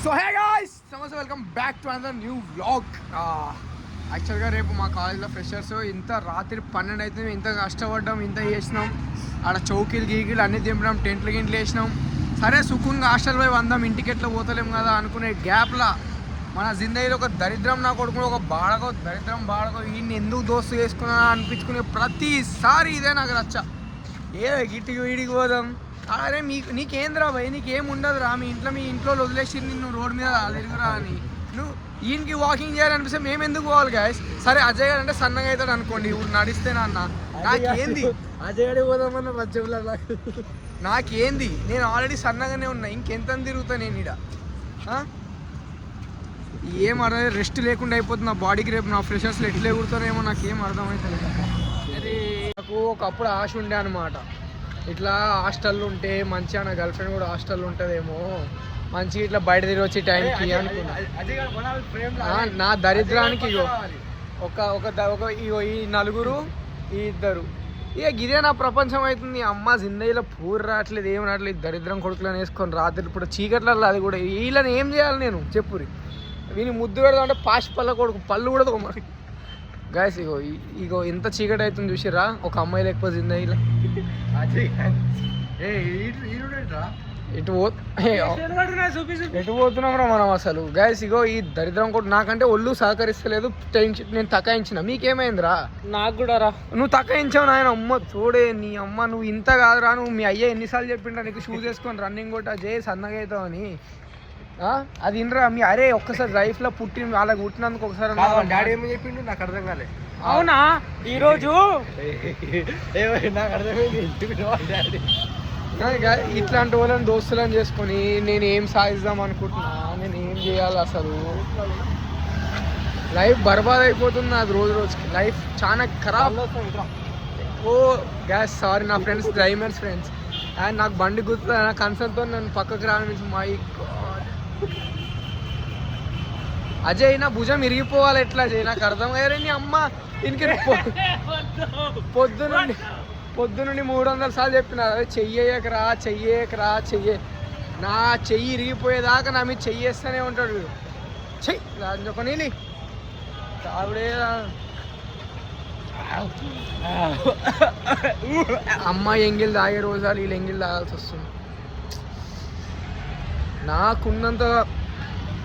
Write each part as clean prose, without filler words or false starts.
So hey guys నమస్తే, welcome back to another new vlog. యాక్చువల్గా రేపు మా కాలేజ్లో ఫ్రెషర్స్. ఇంత రాత్రి 12 అవుతుంది, ఇంత కష్టపడ్డాం, ఇంత చేసినాం. ఆడ చౌకీలు గీకీలు అన్నీ దింపినాం, టెంట్లు గింట్లు వేసినాం. సరే సుఖంగా హాస్టల్ పోయి వందాం, ఇంటికి ఎట్లా పోతలేం కదా అనుకునే గ్యాప్లా మన జిందగీలో ఒక దరిద్రం నా కొడుకుని ఒక బాడకో దరిద్రం బాడకో ఈయన్ని ఎందుకు దోస్తు చేసుకున్నా అనిపించుకునే ప్రతిసారి ఇదే నాకు రచ్చ. ఏ గిట్టికి వీడికి పోదాం, అరే నీకేంద్రా భయ్, నీకేం ఉండదు రా, మీ ఇంట్లో వదిలేసి నిన్ను రోడ్ మీద తిరుగురా అని. నువ్వు ఈయనకి వాకింగ్ చేయాలనిపిస్తే మేము ఎందుకు పోవాలి గాయస్? సరే అజయ్ గారు అంటే సన్నగా అవుతాడు అనుకోండి, ఇప్పుడు నడిస్తేనా అన్న నాకేంది, అజయ్ గారి పోదామన్న రచ్చబుల నాకేంది, నేను ఆల్రెడీ సన్నగానే ఉన్నా, ఇంకెంత తిరుగుతా నేను ఇడ. ఏం అర్థం, రెస్ట్ లేకుండా అయిపోతుంది నా బాడీకి. రేపు నా ఫ్రెషర్స్లో ఎట్లా ఎగురుతారేమో నాకేం అర్థమవుతుంది. నాకు ఒకప్పుడు ఆశ ఉండే అనమాట, ఇట్లా హాస్టల్లో ఉంటే మంచిగా నా గర్ల్ ఫ్రెండ్ కూడా హాస్టల్లో ఉంటుందేమో, మంచిగా ఇట్లా బయట తిరిగి వచ్చే టైంకి అనుకున్నా. నా దరిద్రానికి ఇగో ఇగో ఈ నలుగురు, ఈ ఇద్దరు, ఇక గిదే నా ప్రపంచం అవుతుంది. అమ్మ జిందగీలో పూరి రావట్లేదు, ఏం రావట్లేదు, దరిద్రం కొడుకులను వేసుకొని రాత్రి ఇప్పుడు చీకట్లలో అది కూడా. వీళ్ళని ఏం చేయాలి నేను చెప్పురి? వీని ముద్దు పెడదాం అంటే పాష్ పళ్ళ కొడుకు పళ్ళు కూడా తోమరు గాయస్. ఇగో ఇంత చీకటి అవుతుంది చూసిరా, ఒక అమ్మాయి లేకపోతే జిందగీలో. ఎటు పోతున్నాం రా మనం అసలు గాయస్? ఇగో ఈ దరిద్రం కూడా నాకంటే ఒళ్ళు సహకరిస్తలేదు, నేను తకాయించిన. మీకేమైందిరా? నాకు కూడా రా, నువ్వు తకాయించావు నాయన. అమ్మ చూడే నీ అమ్మ, నువ్వు ఇంత కాదురా, నువ్వు మీ అయ్యా ఎన్నిసార్లు చెప్పిండ్రా నీకు షూస్ వేసుకొని రన్నింగ్ కొట్టా చేయి సన్నగా అవుతావు అని. అది ఇన్రా మీ అరే ఒక్కసారి లైఫ్లో పుట్టి అలా పుట్టినందుకు ఒకసారి డాడీ ఏమో చెప్పిండు నాకు అర్థం కాలే. అవునా? ఈరోజు నాకు అర్థమైంది డాడీ ఇట్లాంటి వాళ్ళని దోస్తులను చేసుకొని నేను ఏం సాధిద్దాం అనుకుంటున్నా, నేను ఏం చేయాలి అసలు? లైఫ్ బర్బాద్ అయిపోతుంది నాది రోజు రోజుకి, లైఫ్ చాలా ఖరాబ్. ఓ గ్యాస్ సారీ నా ఫ్రెండ్స్, డ్రైవర్స్ ఫ్రెండ్స్, అండ్ నాకు బండి గుర్తు నా కన్సర్న్తో నన్ను పక్కకు రాని. మై అజయ్ నా భుజం ఇరిగిపోవాలి ఎట్లా అజయ్? నాకు అర్థం అయ్యారే నీ అమ్మ. ఇంటికి పొద్దునుండి 300 సార్లు చెప్పిన చెయ్యకరా చెయ్యే. నా చెయ్యి ఇరిగిపోయేదాకా నా మీద చెయ్యేస్తూనే ఉంటాడు. చెయ్యి రాజొకని ఆవిడే అమ్మాయి ఎంగిల్ తాగే రోజాలు వీళ్ళు ఎంగిల్ తాగాల్సి వస్తుంది. నాకున్నంత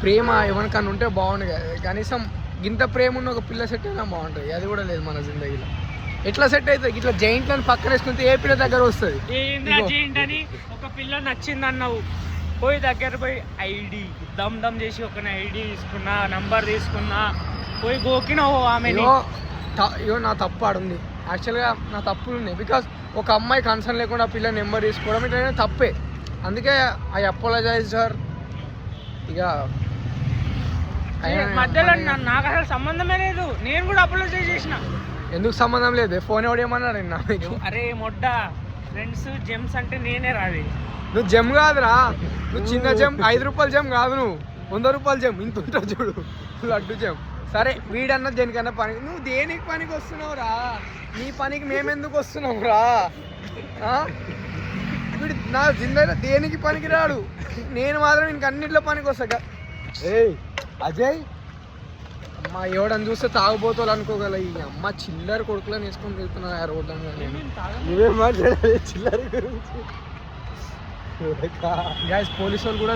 ప్రేమ ఎవరికన్నా ఉంటే బాగుండు కదా, కనీసం ఇంత ప్రేమ ఉన్న ఒక పిల్ల సెట్ అయినా బాగుంటుంది. అది కూడా లేదు మన జిందగీలో. ఎట్లా సెట్ అవుతుంది? ఇట్లా జైంట్లను పక్కన వేసుకుంటే ఏ పిల్ల దగ్గర వస్తుంది? ఒక పిల్ల నచ్చింది అన్నావు, పోయి దగ్గర పోయి ఐడి దమ్ చేసి ఒక ఐడి తీసుకున్నా, నంబర్ తీసుకున్నా, పోయి గోకినావు ఆమె. ఇగో నా తప్పు ఆడుంది, యాక్చువల్గా నా తప్పులు ఉన్నాయి. బికాస్ ఒక అమ్మాయి కన్సర్న్ లేకుండా పిల్ల నెంబర్ తీసుకోవడం ఇట్లా తప్పే. అందుకే ఐ అపాలజైజ్ సార్. ఇక మధ్యలో నాకు అసలు సంబంధమే లేదు, నేను కూడా అపాలజైజ్ చేసిన. ఎందుకు సంబంధం లేదు? ఫోన్ ఎవడేమన్నాడు నిన్న? అరే మొడ్డ ఫ్రెండ్స్ జెమ్స్ అంటే నేనే రాది. నువ్వు జెమ్ కాదురా, నువ్వు చిన్న జెమ్, 5 రూపాయల జెమ్ కాదు, నువ్వు 100 రూపాయల జెమ్. ఇంత ఉంటుంది చూడు, లడ్డు జెమ్. సరే వీడన్నా దేనికన్నా పని, నువ్వు దేనికి పనికి వస్తున్నావు రా? నీ పనికి మేమెందుకు వస్తున్నాం రా? వీడు నా జిందగీలో దేనికి పనికి రాడు, నేను మాత్రం ఇంక అన్నింటిలో పనికి వస్తా. ఏయ్ అజయ్, అమ్మ ఎవడని చూస్తే తాగుబోతాలు అనుకోగల. ఈ అమ్మ చిల్లర కొడుకులను వేసుకొని వెళ్తున్నా ఆ రోడ్డు. నువ్వేం మాట్లాడాలి చిల్లర గురించి? గ్యాస్ పోలీసు వాళ్ళు కూడా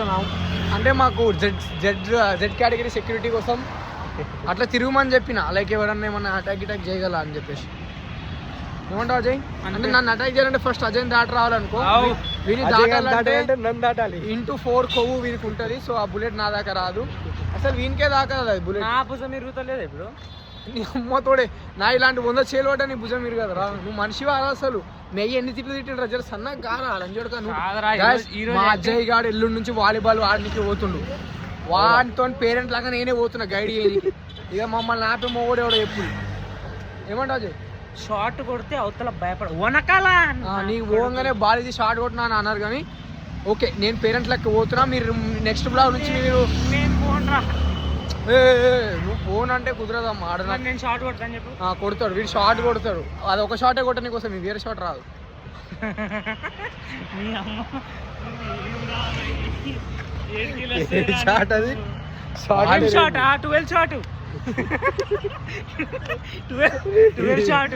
అంటే మాకు జెడ్ కేటగిరీ సెక్యూరిటీ కోసం అట్లా తిరుగుమని చెప్పిన, లైక్ ఎవరన్నా ఏమన్నా అటాక్ చేయగల అని చెప్పేసి. ఏమంటావు అజయ్? అంటే నన్ను అటాక్ చేయాలంటే ఫస్ట్ అజయ్ దాట రావాలనుకో, వీని దాటాలంటే నన్ను దాటాలి. × 4 కొవ్వు వీనికి ఉంటుంది. సో ఆ బుల్లెట్ నా దాకా రాదు, అసలు వీనికే దాకా అది బుల్లెట్. నా భుజం ఇరుగుతలేదు ఇప్పుడు. నీ అమ్మతోడే నా ఇలాంటి 100 చేలు పడ్డా నీ భుజం మీరు కదరా. నువ్వు మనిషి వారా అసలు? నెయ్యి ఎన్ని తిట్లు తిట్టిండ్రా జర సన్నగా కారా లంజోడుగా. మా అజయ్ గాడు ఎల్లుండి నుంచి వాలీబాల్ ఆడడానికి పోతుండు, వాటితో పేరెంట్ లాగా నేనే పోతున్నా గైడ్ చేయడానికి. ఇక మమ్మల్ని ఆపే మొగోడు ఎవడో ఎప్పుడు. ఏమంటావు అజయ్? షార్ట్ కొడితే అవతల భయపడ వనకాల నీకు పోగానే బాల్ షార్ట్ కొట్టినా అని అన్నారు. కానీ ఓకే, నేను పేరెంట్ లెక్క పోతున్నా. మీరు నెక్స్ట్ బ్లాగ్ నుంచి మీరు నువ్వు ఫోన్ అంటే కుదరదమ్మా. ఆడ నేను షార్ట్ కొడతాను చెప్పు. కొడతాడు వీడు, షార్ట్ కొడతాడు. అది ఒక షార్టే కొట్టని కోసం మీ వేరే షార్ట్ రాదు. షాట్ అది షాట్ 12 షాట్ 12 షాట్.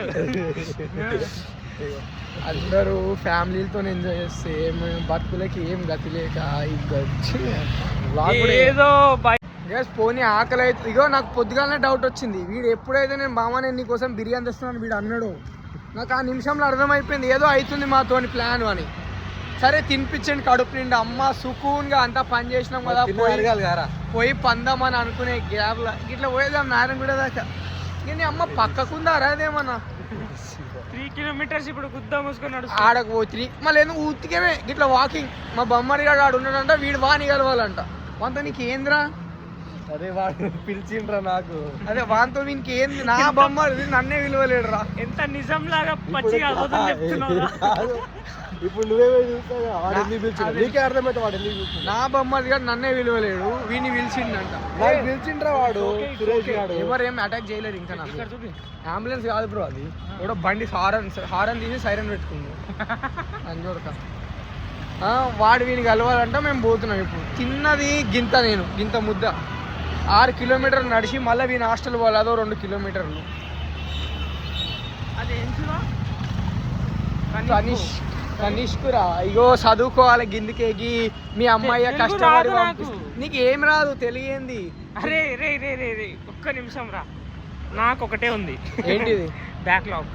అందరూ ఫ్యామిలీలతో ఎంజాయ్ చేస్తే బతుకులకి ఏం గతి లేక ఏదో పోనీ ఆకలి అయితే ఇగో నాకు పొద్దుగానే డౌట్ వచ్చింది. వీడు ఎప్పుడైతే నేను మామ నేను నీకోసం బిర్యానీ తెస్తున్నాను వీడు అన్నాడు, నాకు ఆ నిమిషంలో అర్థమైపోయింది ఏదో అవుతుంది మాతోని ప్లాన్ అని. సరే తినిపించండి కడుపు నిండా అమ్మ సుకూన్గా అంతా పని చేసినాం కదా పోయి పందామని అనుకునే గ్యాప్లో ఇట్లా పోయేదాం నారాయణగూడ దాకా. కానీ అమ్మ పక్కకుందారా అదేమన్నా 3 కిలోమీటర్స్ ఇప్పుడు గుద్దా మూసుకొని ఆడకు 3 మళ్ళీ ఎందుకు ఉత్తికేమే ఇట్లా వాకింగ్. మా బొమ్మడి గారు ఆడు ఉన్నాడంట, వీడు వాని కలవాలంట. వాంతో నీకు ఏంద్రా? అదే వాడు పిలిచిండ్రా నాకు. అదే వాంతో వీనికి ఏంది? నా బొమ్మడి నన్నే విలువలేడురా. ఎంత నిజం లాగా పచ్చిగా చెప్తున్నావు. ఇప్పుడు నువ్వే చూస్తావు వాడు ఎందుకు పిలిచిండు, నీకే అర్థమైతే వాడు ఎందుకు పిలిచిండు. నా బొమ్మది గారు నన్నే విలువలేడు, వీడిని పిలిచిండంట. నాకు పిలిచిండ్రా వాడు సురేష్ గాడు. ఎవరేం అటాక్ చేయలేరు ఇంకా నాకు. అంబులెన్స్ కాదు బ్రో, అది కూడా బండి హారన్ తీసి సైరన్ పెట్టుకుంది అని చూడక. వాడు వీని కలవాలంట. మేము పోతున్నాం ఇప్పుడు. తిన్నది గింత, నేను గింత ముద్ద 6 కిలోమీటర్లు నడిచి మళ్ళీ వీని హాస్టల్ పోవాలి, అదో 2 కిలోమీటర్లు. కనిష్కురా ఇగో చదువుకోవాలి గిందికేగి మీ అమ్మాయి కష్టపడి నీకు ఏం రాదు తెలియంది. అరే రే రే రే రే ఒక్క నిమిషం రా, నాకు ఒకటే ఉంది. ఏంటిది? బ్యాక్లాగ్.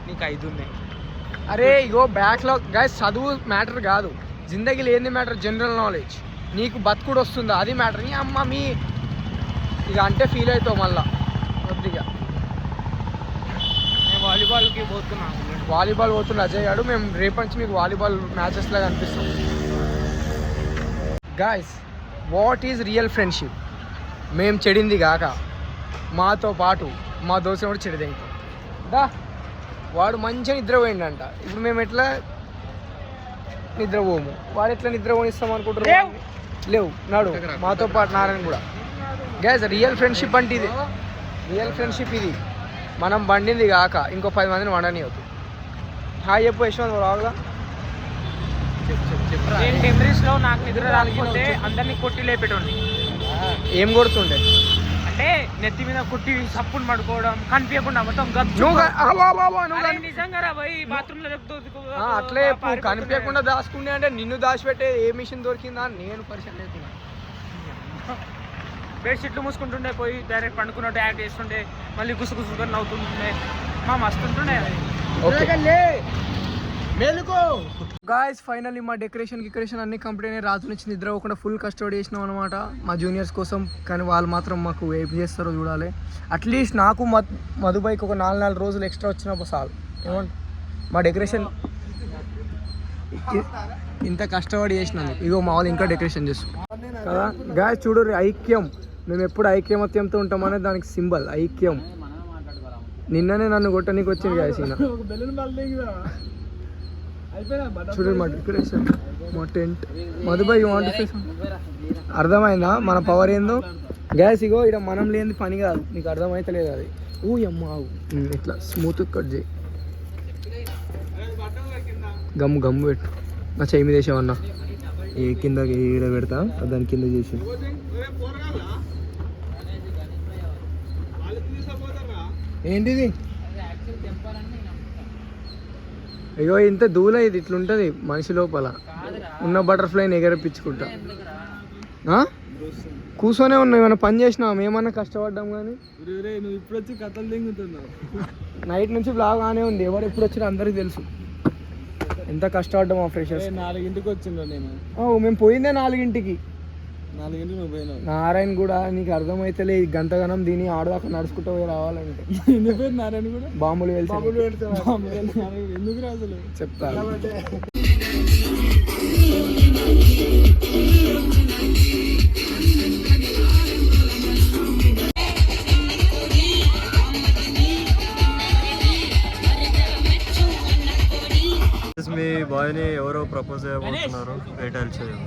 నీకు 5 ఉన్నాయి. అరే ఇగో బ్యాక్లాగ్ గైస్, చదువు మ్యాటర్ కాదు, జిందగీలో ఏంది మ్యాటర్? General knowledge. నీకు బతుకుడు వస్తుందా అది మ్యాటర్. నీ అమ్మ మీ ఇక అంటే ఫీల్ అవుతావు మళ్ళా కొద్దిగా. నేను వాలీబాల్కి పోతున్నా. వాలీబాల్ పోతున్న అజయ్ గారు. మేము రేపటి నుంచి మీకు వాలీబాల్ మ్యాచెస్ లాగా అనిపిస్తాం. Guys, what is real friendship? మేము చెడింది కాక మాతో పాటు మా దోశ కూడా చెడిదే. ఇంకా దా వాడు మంచిగా నిద్రపోయిండంట. ఇప్పుడు మేము ఎట్లా నిద్రపోము, వాడు ఎట్లా నిద్రపోనిస్తాం అనుకుంటారు? లేవు నాడు మాతో పాటు నారాయణ కూడా. గాయస్, రియల్ ఫ్రెండ్షిప్ అంటే ఇది. రియల్ ఫ్రెండ్షిప్ ఇది. మనం వండింది కాక ఇంకో 10 మందిని వండని అవుతుంది. హాయ్ చెప్పు యశ్వంత్ రావుగా. నేను మెమరీస్లో నాకు నిద్ర రాకపోతే అందరినీ కొట్టి లేపేటోండి. ఏం కొడుతుండే అంటే నెత్తి మీద కొట్టి సప్పును పడుకోవడం, కనిపించకుండా మొత్తం నిజంగా రా పోయి బాత్రూమ్ లో అట్లే కనిపించకుండా దాచుకుండే. అంటే నిన్ను దాచిపెట్టే ఏ మిషన్ దొరికిందా అని నేను పరిచయం లేకున్నా. బెడ్షీట్లు మూసుకుంటుండే, పోయి డైరెక్ట్ పండుకున్నట్టు యాక్ట్ చేస్తుండే, మళ్ళీ గుసగుసుకొని నవ్వుతుంటుండే. మా మస్తు ఉంటుండే. గాయస్, ఫైనల్లీ మా డెకరేషన్ అన్ని కంప్లీట్ అయినాయి. రాత్రి నుంచి నిద్ర అవ్వకుండా ఫుల్ కష్టపడి చేసినాం అనమాట మా జూనియర్స్ కోసం. కానీ వాళ్ళు మాత్రం మాకు ఏం చేస్తారో చూడాలి. అట్లీస్ట్ నాకు మధుబైకి ఒక 4 రోజులు ఎక్స్ట్రా వచ్చినప్పుడు చాలు. ఏమంట మా డెకరేషన్ ఇంత కష్టపడి చేసినందుకు. ఇగో మా వాళ్ళు ఇంకా డెకరేషన్ చేస్తాం కదా. గాయస్ చూడరు, ఐక్యం. మేము ఎప్పుడు ఐక్యమత్యంతో ఉంటామనే దానికి సింబల్ ఐక్యం. నిన్ననే నన్ను కొట్టడానికి వచ్చింది గాయస్. చూడండి మా డెకరేషన్, మా టెంట్. మధుబాయ్ అర్థమైందా మన పవర్ ఏందో? గ్యాస్ ఇగో ఇక్కడ మనం లేని పని కాదు, నీకు అర్థమైతలేదు అది. అమ్మ ఇట్లా స్మూత్ కట్ చేయి. గమ్ము పెట్టు. నా చెయ్యి మీద వేసామన్నా ఏ కింద ఈడ పెడతా, దాని కింద చేసి. ఏంటిది? అయ్యో ఇంత దూల ఇది ఇట్లుంటుంది మనిషి లోపల ఉన్న బటర్ఫ్లైని ఎగరపించుకుంటా. కూర్చొనే ఉన్నావు, ఏమైనా పని చేసినావు? ఏమన్నా కష్టపడ్డాం కానీ. నువ్వు ఇప్పుడు వచ్చి కథలు దింగుతున్నావు. నైట్ నుంచి బ్లాగ్ ఆనే ఉంది, ఎవరు ఎప్పుడు వచ్చినా అందరికి తెలుసు ఎంత కష్టపడ్డాం మా ఫ్రెషర్స్. 4ంటికి వచ్చిండ్రా నేను. మేము పోయిందే 4ంటికి. 4ంటికి నువ్వు పోయినావు. నారాయణ కూడా నీకు అర్థమైతలే గంటగనం దీని ఆడదాకా నడుచుకుంటూ పోయి రావాలంటే. నారాయణ కూడా బాంబులు వెళ్తే ఎందుకు రాజులు చెప్తా. మీ బాయ్ని ఎవరో ప్రపోజ్ చేయబోతున్నారు, డీటెయిల్స్ చేయండి.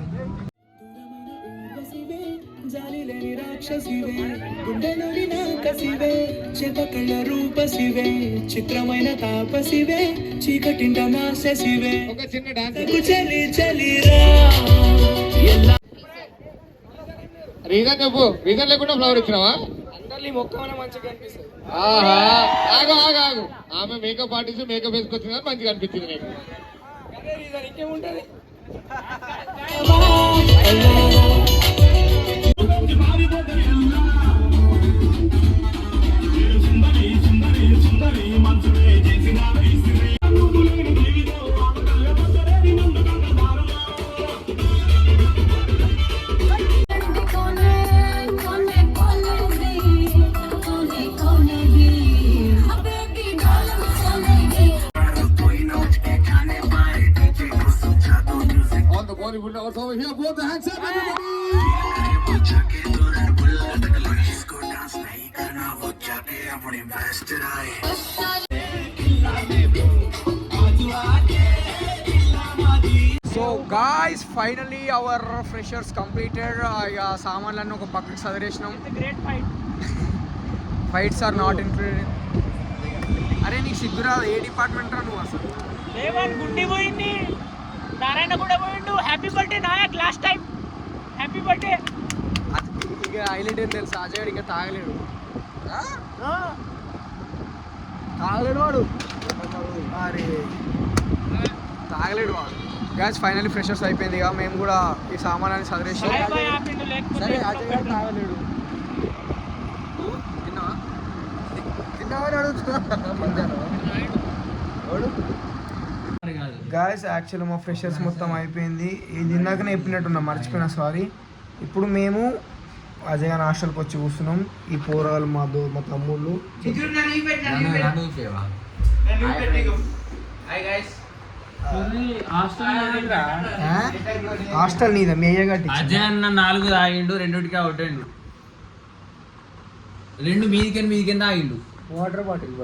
జాలిలేని రాక్షసివే, గుండెలోని నాకసివే, చేపకళ్ళ రూపసివే, చిత్రమైన తాపసివే, చీకటింట మాససివే, ఒక చిన్న డాన్స్ చలి చలిరా. రీజన్ చెప్పు, రీజన్ లేకుండా ఫ్లవర్ ఇచ్చినావా? అందరినీ మొక్కమనే మంచిగా కనిపిస్తుంది. ఆహా, ఆగు ఆగు ఆగు, ఆమె మేకప్ ఆర్టిస్ట్ మేకప్ వేసుకొచ్చింది కానీ మంచిగా అనిపించింది నీకు. అదే reason, ఇంకేముంటది. On the Bollywood awards over here, both the hands up, everybody! So guys finally our freshers completed. ఇక సామాన్లన్నీ ఒక పక్కకి సదరేసినాం. Great fight. Fights are not included. అరే నీకు సిగ్గురా, ఏ డిపార్ట్మెంట్ రా నువ్వు అసలు? దేవన్ గుండి పోయింది, నారాయణ కూడా పోయిండు. Happy birthday Nayak, last time happy birthday. ఇక హైలైట్ ఏం తెలుసా, అజయ్ ఇంకా తాగలేడు. తాగలేడు వాడు, అరే తాగలేడు వాడు. గ్యాస్ ఫైనల్లీ ఫ్రెషర్స్ అయిపోయింది. ఇక మేము కూడా ఈ సామానాన్ని సదరేసి. బాయ్ బాయ్ ఆపిండు, లేకపోతే సరే అజయ్ గారు తాగలేడు. తిన్నావా? తిన్నావని అడుగుతున్నా. గాయస్ యాక్చువల్లీ మా ఫ్రెషర్స్ మొత్తం అయిపోయింది. ఇది ఇందాకనే చెప్పినట్టున్నా, మర్చిపోయినా, సారీ. ఇప్పుడు మేము అజయ్ గారి హాస్టల్కి వచ్చి కూర్చున్నాం. ఈ పోరాలు మా తమ్ముళ్ళు. హాస్టల్ నీదా, మీ అయ్య గట్టి. అజయ్ అన్న 4 తాగిండు, 2కి అవుట్ అయిండు. 2 మీదికని తాగిండు. వాటర్ బాటిల్,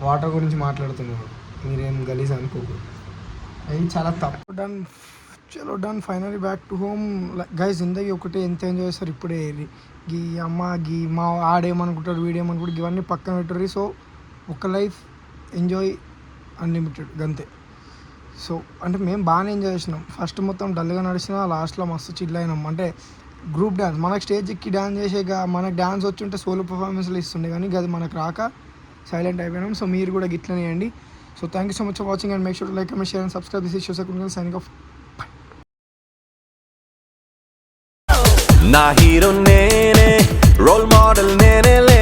వాటర్ గురించి మాట్లాడుతున్నాడు, మీరేం గలీజ్ అనుకోకూడదు. అది చాలా తప్పు. డన్, చలో done, finally back to home. Guys జిందగీ ఒకటే, ఎంత ఎంజాయ్ చేస్తారు ఇప్పుడే. గీ అమ్మ గీ మా ఆడేమనుకుంటారు, వీడేమనుకుంటారు, ఇవన్నీ పక్కన పెట్టరు. సో ఒక లైఫ్ ఎంజాయ్ అన్లిమిటెడ్ గంతే. సో అంటే మేము బాగానే ఎంజాయ్ చేసినాం. ఫస్ట్ మొత్తం డల్గా నడిచినా, లాస్ట్లో మస్తు చిల్ అయినాం. అంటే గ్రూప్ డ్యాన్స్, మనకు స్టేజ్ ఎక్కి డ్యాన్స్ చేసేక మనకు డ్యాన్స్ వచ్చి ఉంటే సోలో పర్ఫార్మెన్స్లు ఇస్తుండే, కానీ అది మనకు రాక సైలెంట్ అయిపోయినాం. సో మీరు కూడా గిట్లనే చేయండి. So thank you so much for watching and make sure to like, comment, share and subscribe. This is శివశకుంఠ సైనింగ్ ఆఫ్. నా హీరో నేనే, రోల్ మోడల్ నేనే.